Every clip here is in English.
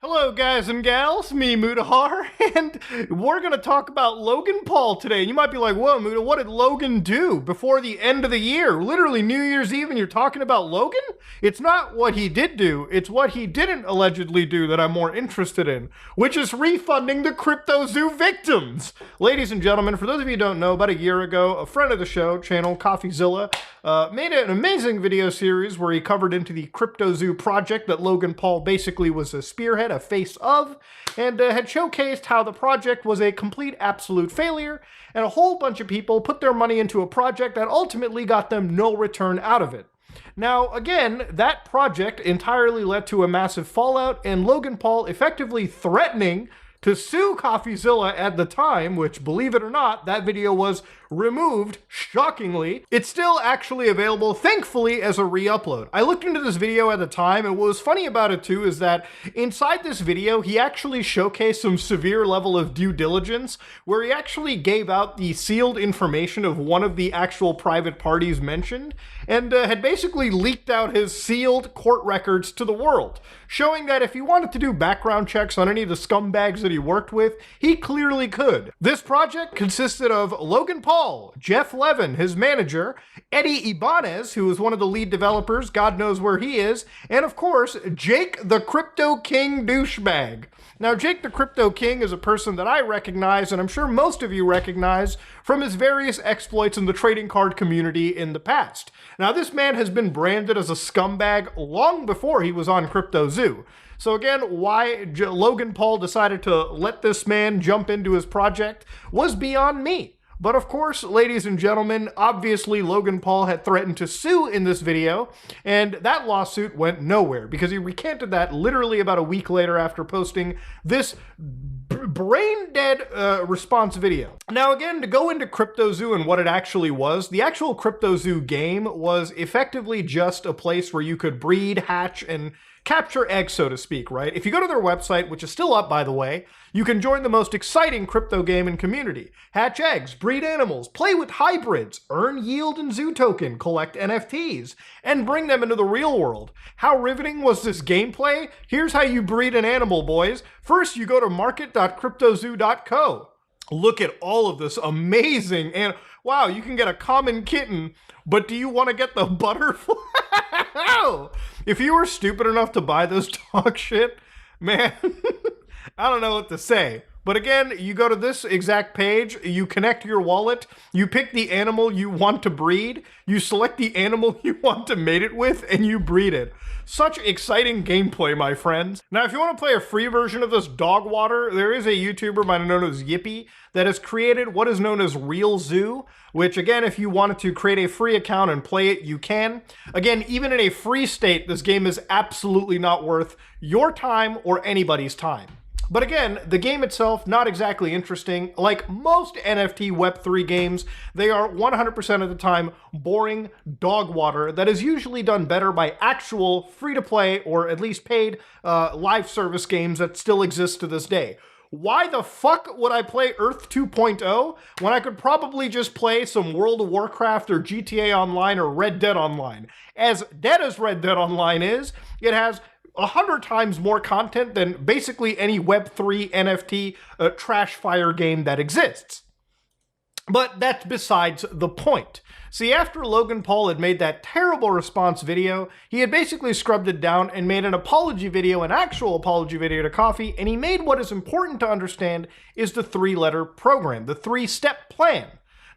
Hello guys and gals, me Mudahar, and we're gonna talk about Logan Paul today. You might be like, whoa Muda, what did Logan do before the end of the year? Literally New Year's Eve and you're talking about Logan? It's not what he did do, it's what he didn't allegedly do that I'm more interested in, which is refunding the Cryptozoo victims. Ladies and gentlemen, for those of you who don't know, about a year ago, a friend of the show, channel CoffeeZilla, made an amazing video series where he covered into the Cryptozoo project that Logan Paul basically was a spearhead, a face of, and had showcased how the project was a complete absolute failure, and a whole bunch of people put their money into a project that ultimately got them no return out of it. Now, again, that project entirely led to a massive fallout, and Logan Paul effectively threatening to sue CoffeeZilla at the time, which, believe it or not, that video was removed, shockingly. It's still actually available, thankfully, as a re-upload. I looked into this video at the time, and what was funny about it too is that inside this video, he actually showcased some severe level of due diligence, where he actually gave out the sealed information of one of the actual private parties mentioned, and had basically leaked out his sealed court records to the world, showing that if he wanted to do background checks on any of the scumbags that he worked with, he clearly could. This project consisted of Logan Paul, Jeff Levin, his manager, Eddie Ibanez, who is one of the lead developers, God knows where he is, and of course, Jake the Crypto King douchebag. Now, Jake the Crypto King is a person that I recognize, and I'm sure most of you recognize, from his various exploits in the trading card community in the past. Now, this man has been branded as a scumbag long before he was on Cryptozoo. So again, why Logan Paul decided to let this man jump into his project was beyond me. But of course, ladies and gentlemen, obviously Logan Paul had threatened to sue in this video, and that lawsuit went nowhere because he recanted that literally about a week later after posting this brain-dead response video. Now again, to go into Cryptozoo and what it actually was, the actual Cryptozoo game was effectively just a place where you could breed, hatch, and capture eggs, so to speak, right? If you go to their website, which is still up, by the way, you can join the most exciting crypto gaming community. Hatch eggs, breed animals, play with hybrids, earn yield and zoo token, collect NFTs, and bring them into the real world. How riveting was this gameplay? Here's how you breed an animal, boys. First, you go to market.cryptozoo.co. Look at all of this amazing, and wow, you can get a common kitten, but do you want to get the butterfly? If you were stupid enough to buy this dog shit, man, I don't know what to say. But again, you go to this exact page, you connect your wallet, you pick the animal you want to breed, you select the animal you want to mate it with, and you breed it. Such exciting gameplay, my friends. Now, if you want to play a free version of this dog water, there is a YouTuber by the name of Yippee that has created what is known as Real Zoo, which again, if you wanted to create a free account and play it, you can. Again, even in a free state, this game is absolutely not worth your time or anybody's time. But again, the game itself, not exactly interesting. Like most NFT Web3 games, they are 100% of the time boring dog water that is usually done better by actual free-to-play or at least paid live service games that still exist to this day. Why the fuck would I play Earth 2.0 when I could probably just play some World of Warcraft or GTA Online or Red Dead Online? As dead as Red Dead Online is, it has 100 times more content than basically any Web3 NFT trash fire game that exists. But that's besides the point. See, after Logan Paul had made that terrible response video, he had basically scrubbed it down and made an apology video, an actual apology video to Coffee, and he made what is important to understand is the 3-letter program, the 3-step plan.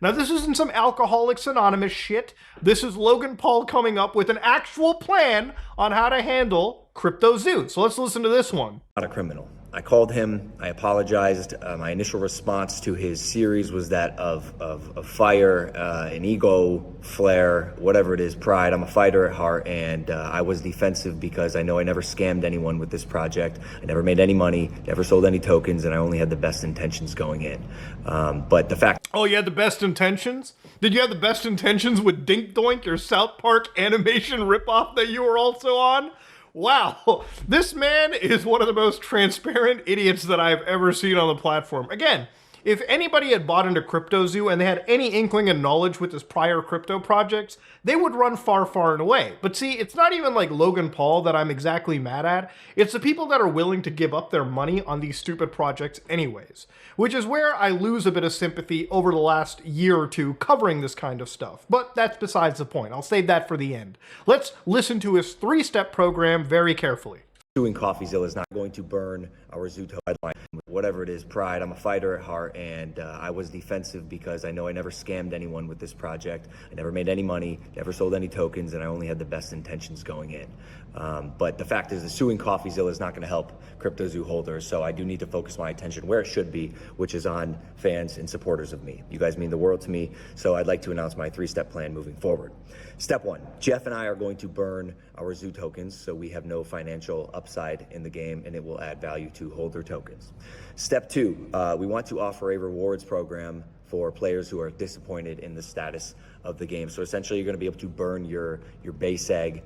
Now, this isn't some Alcoholics Anonymous shit. This is Logan Paul coming up with an actual plan on how to handle Cryptozoo. So let's listen to this one. Not a criminal. I called him, I apologized. My initial response to his series was that of fire, an ego flare, whatever it is, pride. I'm a fighter at heart, and I was defensive because I know I never scammed anyone with this project. I never made any money, never sold any tokens, and I only had the best intentions going in. But the fact... Oh, you had the best intentions? Did you have the best intentions with Dink Doink, your South Park animation ripoff that you were also on? Wow, this man is one of the most transparent idiots that I've ever seen on the platform. Again, If anybody had bought into Cryptozoo and they had any inkling and knowledge with his prior crypto projects, they would run far, far and away. But see, it's not even like Logan Paul that I'm exactly mad at. It's the people that are willing to give up their money on these stupid projects anyways, which is where I lose a bit of sympathy over the last year or two covering this kind of stuff. But that's besides the point. I'll save that for the end. Let's listen to his 3-step program very carefully. Suing CoffeeZilla is not going to burn our Zootopia headline. Whatever it is, pride. I'm a fighter at heart, and I was defensive because I know I never scammed anyone with this project. I never made any money, never sold any tokens, and I only had the best intentions going in. But the fact is that suing CoffeeZilla is not going to help Cryptozoo holders, so I do need to focus my attention where it should be, which is on fans and supporters of me. You guys mean the world to me, so I'd like to announce my 3-step plan moving forward. Step 1, Jeff and I are going to burn our Zoo tokens so we have no financial upside in the game, and it will add value to holder tokens. Step 2, we want to offer a rewards program for players who are disappointed in the status of the game. So essentially you're going to be able to burn your base egg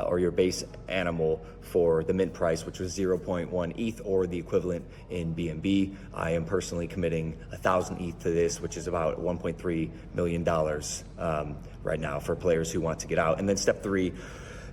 or your base animal for the mint price, which was 0.1 ETH or the equivalent in BNB. I am personally committing 1,000 ETH to this, which is about $1.3 million right now for players who want to get out. And then step 3,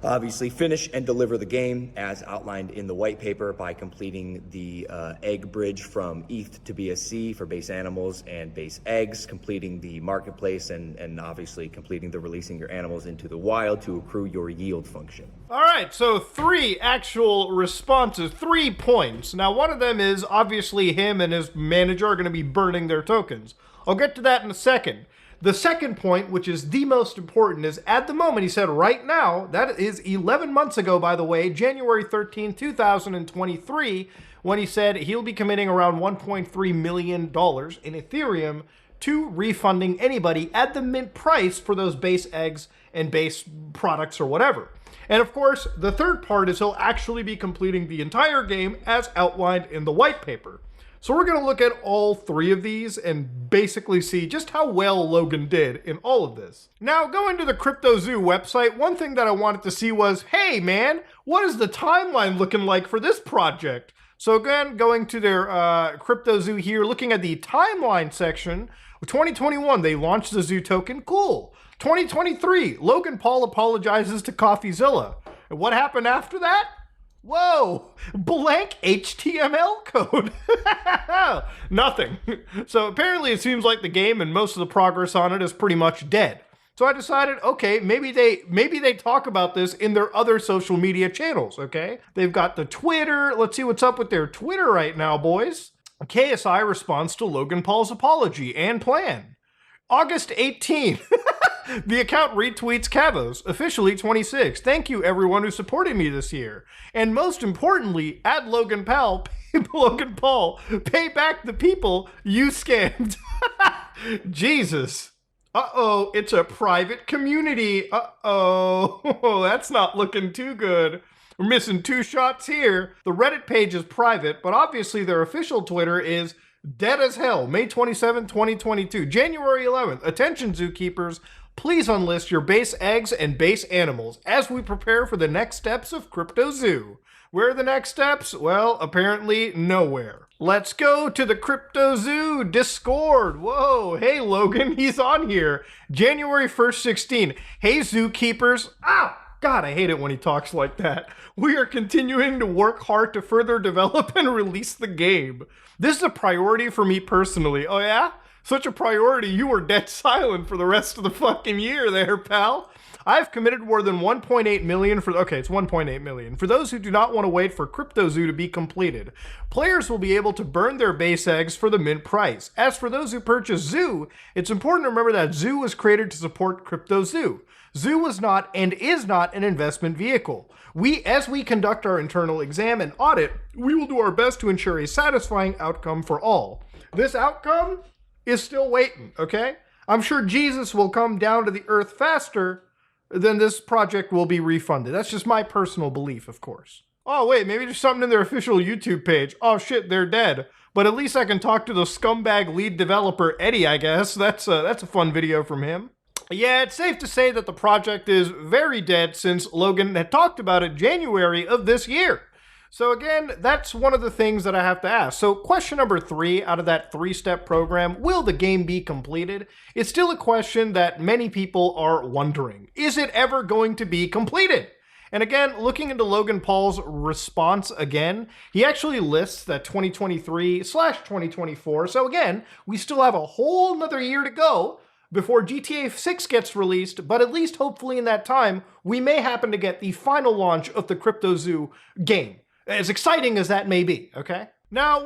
obviously finish and deliver the game as outlined in the white paper by completing the egg bridge from ETH to BSC for base animals and base eggs, completing the marketplace, and obviously completing the releasing your animals into the wild to accrue your yield function. All right, so 3 actual responses, 3 points. Now, one of them is obviously him and his manager are going to be burning their tokens. I'll get to that in a second. The second point, which is the most important, is at the moment, he said right now, that is 11 months ago, by the way, January 13, 2023, when he said he'll be committing around $1.3 million in Ethereum to refunding anybody at the mint price for those base eggs and base products or whatever. And of course, the third part is he'll actually be completing the entire game as outlined in the white paper. So we're going to look at all 3 of these and basically see just how well Logan did in all of this. Now, going to the Cryptozoo website, one thing that I wanted to see was, hey man, what is the timeline looking like for this project? So again, going to their Cryptozoo here, looking at the timeline section, 2021, they launched the Zoo token, cool. 2023, Logan Paul apologizes to CoffeeZilla. And what happened after that? Whoa, blank HTML code. Nothing. So apparently it seems like the game and most of the progress on it is pretty much dead. So I decided, okay, maybe they talk about this in their other social media channels, okay? They've got the Twitter. Let's see what's up with their Twitter right now, boys. KSI responds to Logan Paul's apology and plan. August 18. The account retweets Cavos, officially 26. Thank you everyone who supported me this year. And most importantly, at Logan Paul, pay back the people you scammed. Jesus. Uh-oh, it's a private community. Uh-oh, that's not looking too good. We're missing 2 shots here. The Reddit page is private, but obviously their official Twitter is dead as hell. May 27, 2022. January 11th. Attention, zookeepers. Please unlist your base eggs and base animals as we prepare for the next steps of Cryptozoo. Where are the next steps? Well, apparently nowhere. Let's go to the Cryptozoo Discord. Whoa, hey Logan, he's on here. January 1st, 16. Hey zookeepers. Ah, God, I hate it when he talks like that. We are continuing to work hard to further develop and release the game. This is a priority for me personally. Oh yeah? Such a priority, you were dead silent for the rest of the fucking year there, pal. I've committed more than 1.8 million for, okay, it's 1.8 million. For those who do not want to wait for Cryptozoo to be completed, players will be able to burn their base eggs for the mint price. As for those who purchase Zoo, it's important to remember that Zoo was created to support Cryptozoo. Zoo was not and is not an investment vehicle. As we conduct our internal exam and audit, we will do our best to ensure a satisfying outcome for all. This outcome is still waiting, okay? I'm sure Jesus will come down to the earth faster than this project will be refunded. That's just my personal belief, of course. Oh, wait, maybe there's something in their official YouTube page. Oh, shit, they're dead. But at least I can talk to the scumbag lead developer, Eddie, I guess. That's a fun video from him. Yeah, it's safe to say that the project is very dead since Logan had talked about it January of this year. So again, that's one of the things that I have to ask. So question number 3 out of that 3-step program, will the game be completed? It's still a question that many people are wondering. Is it ever going to be completed? And again, looking into Logan Paul's response again, he actually lists that 2023/2024. So again, we still have a whole another year to go before GTA 6 gets released, but at least hopefully in that time, we may happen to get the final launch of the Cryptozoo game. As exciting as that may be, okay? Now,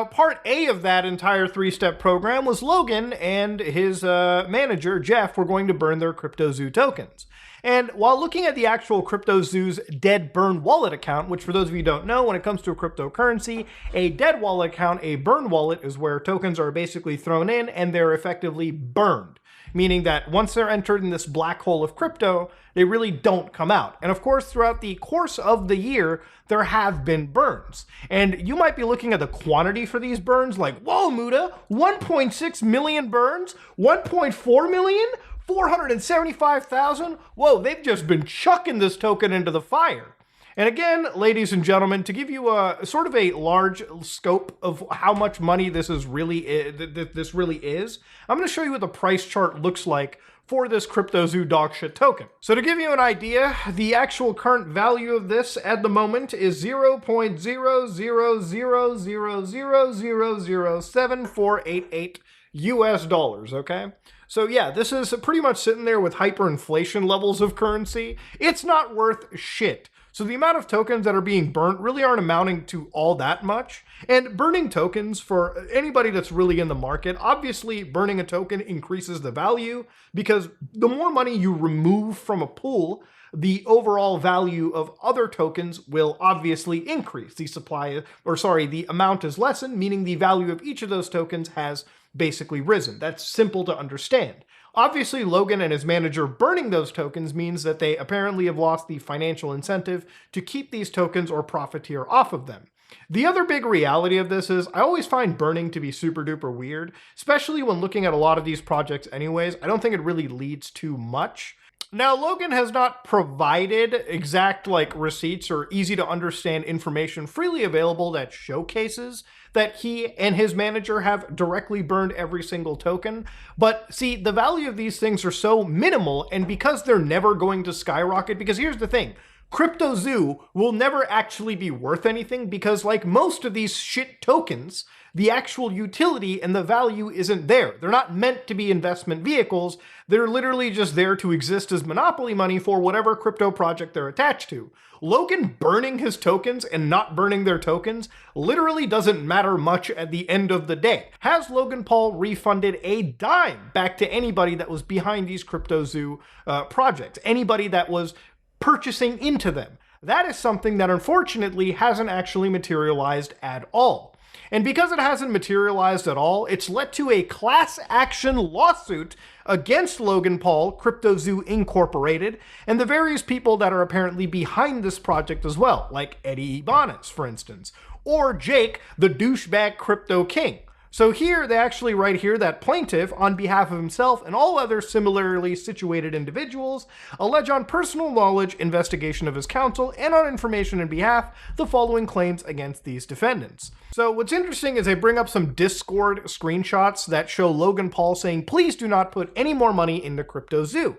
part A of that entire 3-step program was Logan and his manager, Jeff, were going to burn their Cryptozoo tokens. And while looking at the actual Cryptozoo's dead burn wallet account, which for those of you who don't know, when it comes to a cryptocurrency, a dead wallet account, a burn wallet, is where tokens are basically thrown in and they're effectively burned. Meaning that once they're entered in this black hole of crypto, they really don't come out. And of course, throughout the course of the year, there have been burns. And you might be looking at the quantity for these burns like, whoa, Muda, 1.6 million burns? 1.4 million? 475,000? Whoa, they've just been chucking this token into the fire. And again, ladies and gentlemen, to give you a sort of a large scope of how much money this really is, I'm going to show you what the price chart looks like for this Cryptozoo dogshit token. So to give you an idea, the actual current value of this at the moment is 0.00000007488 US dollars, okay? So yeah, this is pretty much sitting there with hyperinflation levels of currency. It's not worth shit. So the amount of tokens that are being burnt really aren't amounting to all that much. And burning tokens, for anybody that's really in the market, obviously burning a token increases the value because the more money you remove from a pool, the overall value of other tokens will obviously increase. The amount is lessened, meaning the value of each of those tokens has basically risen. That's simple to understand. Obviously, Logan and his manager burning those tokens means that they apparently have lost the financial incentive to keep these tokens or profiteer off of them. The other big reality of this is I always find burning to be super duper weird, especially when looking at a lot of these projects anyways. I don't think it really leads to much. Now, Logan has not provided exact receipts or easy to understand information freely available that showcases that he and his manager have directly burned every single token. But see, the value of these things are so minimal, and because they're never going to skyrocket, because here's the thing, Cryptozoo will never actually be worth anything because like most of these shit tokens, the actual utility and the value isn't there. They're not meant to be investment vehicles. They're literally just there to exist as monopoly money for whatever crypto project they're attached to. Logan burning his tokens and not burning their tokens literally doesn't matter much at the end of the day. Has Logan Paul refunded a dime back to anybody that was behind these Cryptozoo projects? Anybody that was purchasing into them? That is something that unfortunately hasn't actually materialized at all. And because it hasn't materialized at all, it's led to a class action lawsuit against Logan Paul, Cryptozoo Incorporated, and the various people that are apparently behind this project as well, like Eddie Ibanez, for instance, or Jake, the douchebag crypto king. So here, they actually write here that plaintiff, on behalf of himself and all other similarly situated individuals, allege on personal knowledge, investigation of his counsel, and on information in behalf, the following claims against these defendants. So what's interesting is they bring up some Discord screenshots that show Logan Paul saying, please do not put any more money into Cryptozoo.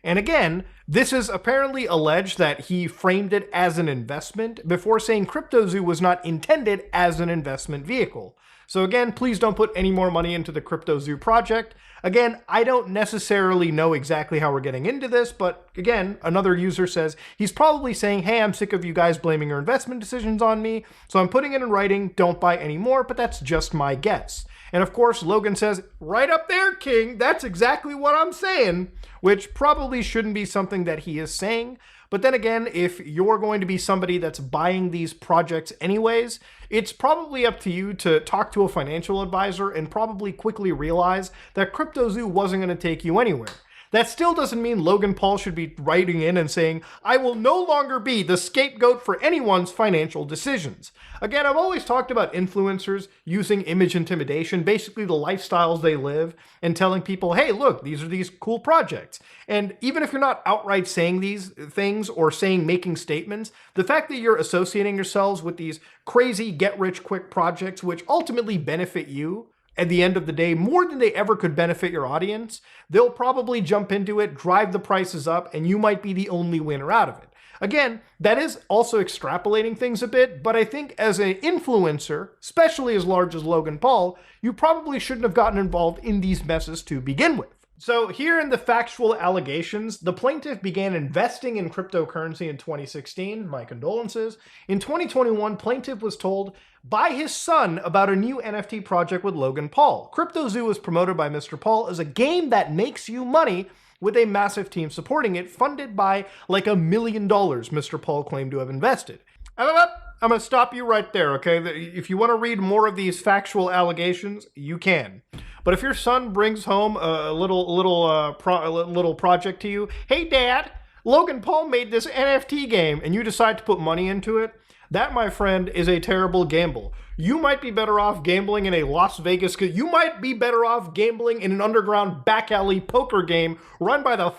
And again, this is apparently alleged that he framed it as an investment before saying Cryptozoo was not intended as an investment vehicle. So again, please don't put any more money into the Cryptozoo project. Again, I don't necessarily know exactly how we're getting into this, but again, another user says he's probably saying, hey, I'm sick of you guys blaming your investment decisions on me, so I'm putting it in writing, don't buy any more, but that's just my guess. And of course, Logan says, right up there, King, that's exactly what I'm saying, which probably shouldn't be something that he is saying. But then again, if you're going to be somebody that's buying these projects anyways, it's probably up to you to talk to a financial advisor and probably quickly realize that Cryptozoo wasn't going to take you anywhere. That still doesn't mean Logan Paul should be writing in and saying, I will no longer be the scapegoat for anyone's financial decisions. Again, I've always talked about influencers using image intimidation, basically the lifestyles they live, and telling people, hey, look, these are these cool projects. And even if you're not outright saying these things or making statements, the fact that you're associating yourselves with these crazy get-rich-quick projects which ultimately benefit you, at the end of the day, more than they ever could benefit your audience, they'll probably jump into it, drive the prices up, and you might be the only winner out of it. Again, that is also extrapolating things a bit, but I think as an influencer, especially as large as Logan Paul, you probably shouldn't have gotten involved in these messes to begin with. So here in the factual allegations, the plaintiff began investing in cryptocurrency in 2016, my condolences. In 2021, plaintiff was told by his son about a new NFT project with Logan Paul. Cryptozoo was promoted by Mr. Paul as a game that makes you money with a massive team supporting it, funded by like $1 million Mr. Paul claimed to have invested. I'm going to stop you right there, okay? If you want to read more of these factual allegations, you can. But if your son brings home a little project to you, hey dad, Logan Paul made this NFT game, and you decide to put money into it, that, my friend, is a terrible gamble. You might be better off gambling in a Las Vegas, you might be better off gambling in an underground back alley poker game run by the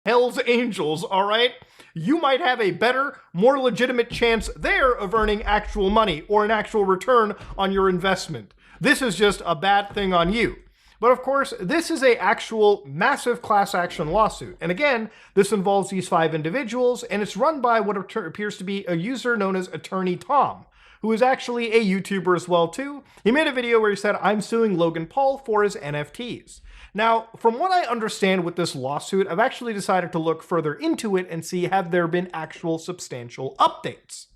Hells Angels, all right? You might have a better, more legitimate chance there of earning actual money or an actual return on your investment. This is just a bad thing on you. But of course, this is a actual massive class action lawsuit. And again, this involves these 5 individuals, and it's run by what appears to be a user known as Attorney Tom, who is actually a YouTuber as well too. He made a video where he said, I'm suing Logan Paul for his NFTs. Now, from what I understand with this lawsuit, I've actually decided to look further into it and see have there been actual substantial updates.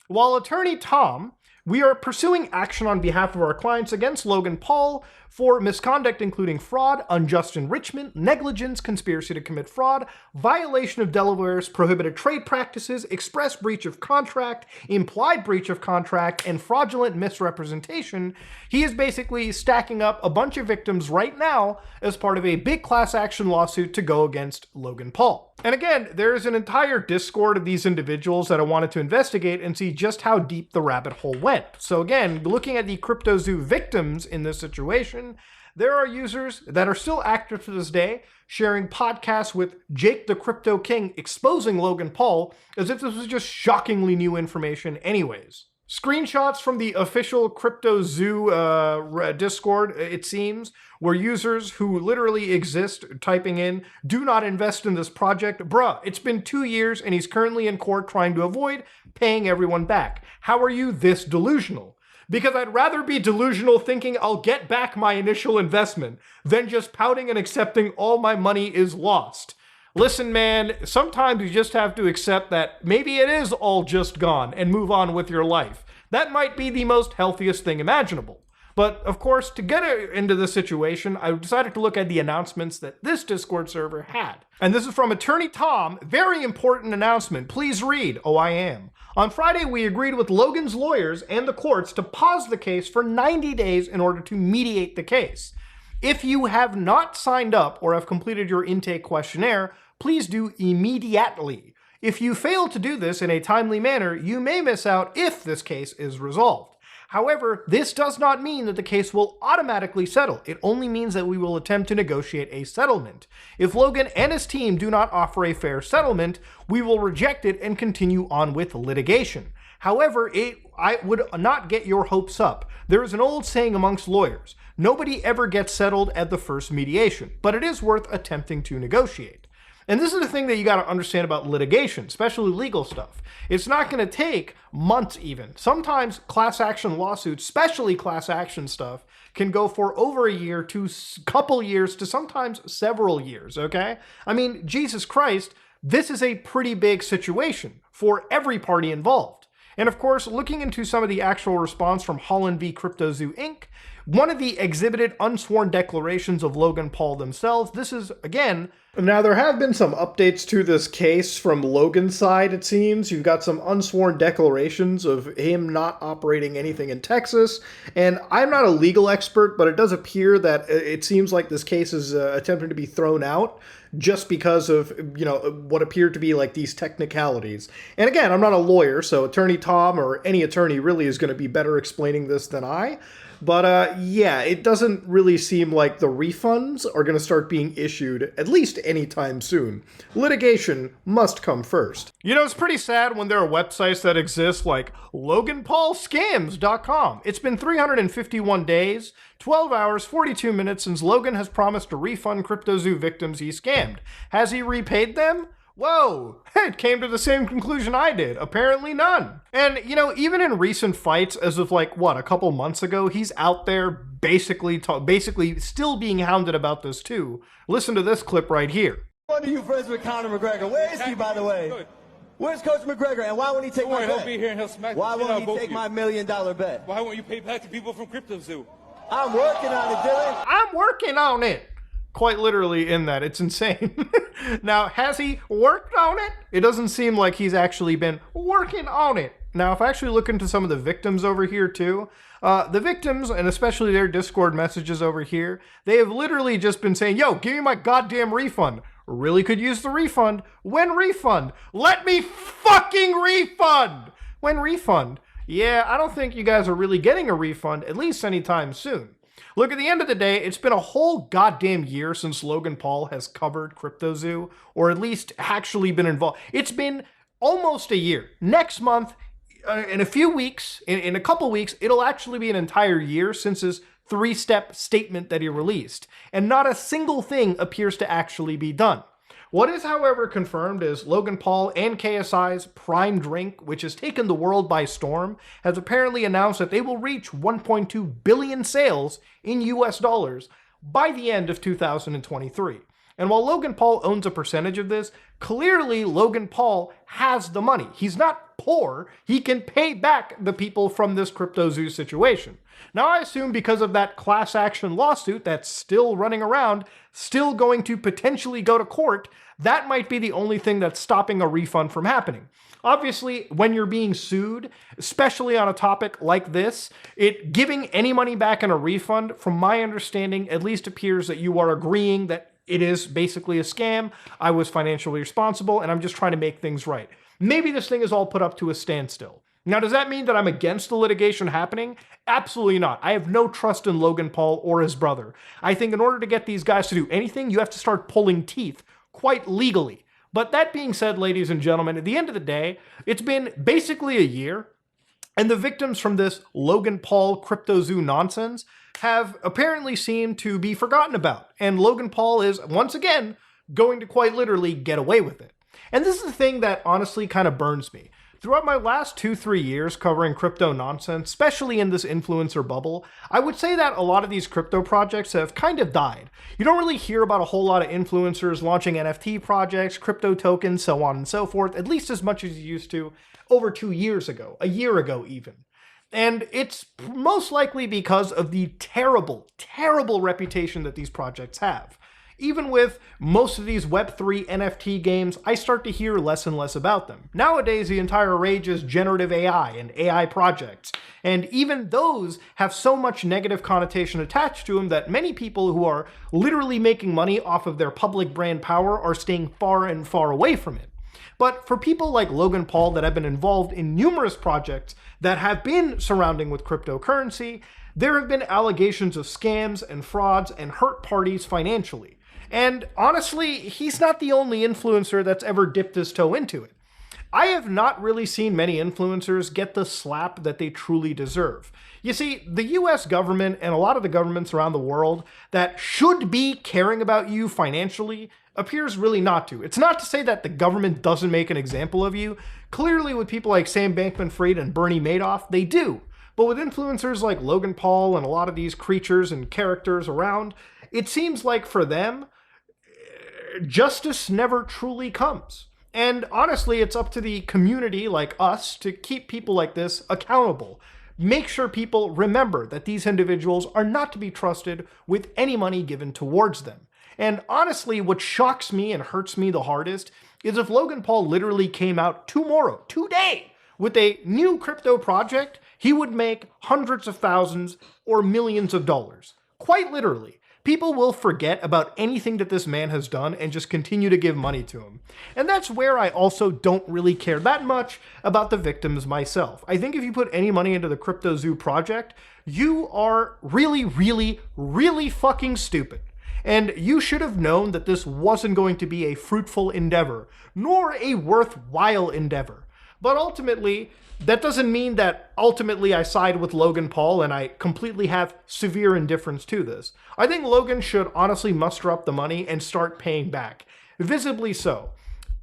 While Attorney Tom, we are pursuing action on behalf of our clients against Logan Paul for misconduct including fraud, unjust enrichment, negligence, conspiracy to commit fraud, violation of Delaware's prohibited trade practices, express breach of contract, implied breach of contract, and fraudulent misrepresentation. He is basically stacking up a bunch of victims right now as part of a big class action lawsuit to go against Logan Paul. And again, there is an entire Discord of these individuals that I wanted to investigate and see just how deep the rabbit hole went. So again, looking at the Cryptozoo victims in this situation, there are users that are still active to this day, sharing podcasts with Jake the Crypto King exposing Logan Paul as if this was just shockingly new information anyways. Screenshots from the official Cryptozoo Discord, it seems, where users who literally exist typing in, do not invest in this project. Bruh, it's been 2 years and he's currently in court trying to avoid paying everyone back. How are you this delusional? Because I'd rather be delusional thinking I'll get back my initial investment than just pouting and accepting all my money is lost. Listen, man, sometimes you just have to accept that maybe it is all just gone and move on with your life. That might be the most healthiest thing imaginable. But of course, to get into this situation, I decided to look at the announcements that this Discord server had. And this is from Attorney Tom. Very important announcement. Please read. Oh, I am. On Friday, we agreed with Logan's lawyers and the courts to pause the case for 90 days in order to mediate the case. If you have not signed up or have completed your intake questionnaire, please do immediately. If you fail to do this in a timely manner, you may miss out if this case is resolved. However, this does not mean that the case will automatically settle. It only means that we will attempt to negotiate a settlement. If Logan and his team do not offer a fair settlement, we will reject it and continue on with litigation. However, I would not get your hopes up. There is an old saying amongst lawyers, nobody ever gets settled at the first mediation, but it is worth attempting to negotiate. And this is the thing that you got to understand about litigation, especially legal stuff. It's not going to take months even. Sometimes class action lawsuits, especially class action stuff, can go for over a year to a couple years to sometimes several years, okay? I mean, Jesus Christ, this is a pretty big situation for every party involved. And of course, looking into some of the actual response from Holland v. Cryptozoo Inc., one of the exhibited unsworn declarations of Logan Paul themselves, this is, again... Now, there have been some updates to this case from Logan's side, it seems. You've got some unsworn declarations of him not operating anything in Texas. And I'm not a legal expert, but it does appear that it seems like this case is attempting to be thrown out just because of, what appeared to be like these technicalities. And again, I'm not a lawyer, so Attorney Tom or any attorney really is going to be better explaining this than I. But yeah, it doesn't really seem like the refunds are going to start being issued, at least anytime soon. Litigation must come first. It's pretty sad when there are websites that exist like LoganPaulScams.com. It's been 351 days, 12 hours, 42 minutes since Logan has promised to refund Cryptozoo victims he scammed. Has he repaid them? Whoa, it came to the same conclusion I did. Apparently none. And, even in recent fights, as of a couple months ago, he's out there basically still being hounded about this too. Listen to this clip right here. What are you friends with Conor McGregor? Where is he, by the way? Where's Coach McGregor, and why won't he take my bet? He'll be here and he'll smack. Why won't he take my $1 million bet? Why won't you pay back to people from Cryptozoo? I'm working on it, Dylan. I'm working on it. Quite literally in that. It's insane. Now, has he worked on it? It doesn't seem like he's actually been working on it. Now, if I actually look into some of the victims over here too, the victims, and especially their Discord messages over here, they have literally just been saying, yo, give me my goddamn refund. Really could use the refund. When refund? Let me fucking refund! When refund? Yeah, I don't think you guys are really getting a refund, at least anytime soon. Look, at the end of the day, it's been a whole goddamn year since Logan Paul has covered Cryptozoo, or at least actually been involved. It's been almost a year. Next month, in a few weeks, in a couple weeks, it'll actually be an entire year since his 3-step statement that he released. And not a single thing appears to actually be done. What is, however, confirmed is Logan Paul and KSI's Prime Drink, which has taken the world by storm, has apparently announced that they will reach 1.2 billion sales in US dollars by the end of 2023. And while Logan Paul owns a percentage of this, clearly Logan Paul has the money. He's not poor. He can pay back the people from this Cryptozoo situation. Now, I assume because of that class action lawsuit that's still running around, still going to potentially go to court, that might be the only thing that's stopping a refund from happening. Obviously, when you're being sued, especially on a topic like this, giving any money back in a refund, from my understanding, at least appears that you are agreeing that it is basically a scam, I was financially responsible, and I'm just trying to make things right. Maybe this thing is all put up to a standstill. Now, does that mean that I'm against the litigation happening? Absolutely not. I have no trust in Logan Paul or his brother. I think in order to get these guys to do anything, you have to start pulling teeth, quite legally. But that being said, ladies and gentlemen, at the end of the day, it's been basically a year, and the victims from this Logan Paul Cryptozoo nonsense have apparently seemed to be forgotten about. And Logan Paul is, once again, going to quite literally get away with it. And this is the thing that honestly kind of burns me. Throughout my last 2-3 years covering crypto nonsense, especially in this influencer bubble, I would say that a lot of these crypto projects have kind of died. You don't really hear about a whole lot of influencers launching NFT projects, crypto tokens, so on and so forth, at least as much as you used to over 2 years ago, a year ago even. And it's most likely because of the terrible, terrible reputation that these projects have. Even with most of these Web3 NFT games, I start to hear less and less about them. Nowadays, the entire rage is generative AI and AI projects, and even those have so much negative connotation attached to them that many people who are literally making money off of their public brand power are staying far and far away from it. But for people like Logan Paul that have been involved in numerous projects that have been surrounding with cryptocurrency, there have been allegations of scams and frauds and hurt parties financially. And honestly, he's not the only influencer that's ever dipped his toe into it. I have not really seen many influencers get the slap that they truly deserve. You see, the US government and a lot of the governments around the world that should be caring about you financially appears really not to. It's not to say that the government doesn't make an example of you. Clearly, with people like Sam Bankman-Fried and Bernie Madoff, they do. But with influencers like Logan Paul and a lot of these creatures and characters around, it seems like for them, justice never truly comes. And honestly, it's up to the community like us to keep people like this accountable. Make sure people remember that these individuals are not to be trusted with any money given towards them. And honestly, what shocks me and hurts me the hardest is if Logan Paul literally came out tomorrow, today, with a new crypto project, he would make hundreds of thousands or millions of dollars. Quite literally. people will forget about anything that this man has done and just continue to give money to him. And that's where I also don't really care that much about the victims myself. I think if you put any money into the Cryptozoo project, you are really, really, really fucking stupid. And you should have known that this wasn't going to be a fruitful endeavor, nor a worthwhile endeavor. But ultimately, that doesn't mean that ultimately I side with Logan Paul and I completely have severe indifference to this. I think Logan should honestly muster up the money and start paying back. Visibly so.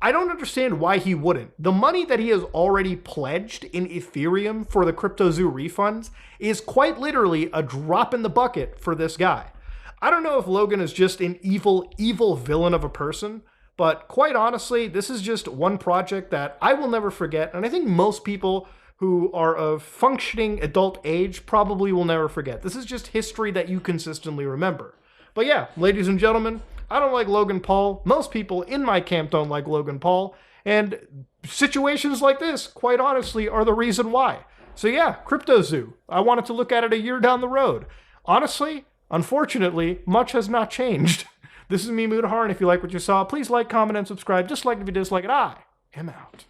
I don't understand why he wouldn't. The money that he has already pledged in Ethereum for the Cryptozoo refunds is quite literally a drop in the bucket for this guy. I don't know if Logan is just an evil, evil villain of a person, but quite honestly, this is just one project that I will never forget, and I think most people who are of functioning adult age probably will never forget. This is just history that you consistently remember. But yeah, ladies and gentlemen, I don't like Logan Paul. Most people in my camp don't like Logan Paul, and situations like this, quite honestly, are the reason why. So yeah, Cryptozoo. I wanted to look at it a year down the road. Honestly, unfortunately, much has not changed. This is me, Mudahar, and if you like what you saw, please like, comment, and subscribe. Dislike if you dislike it. I am out.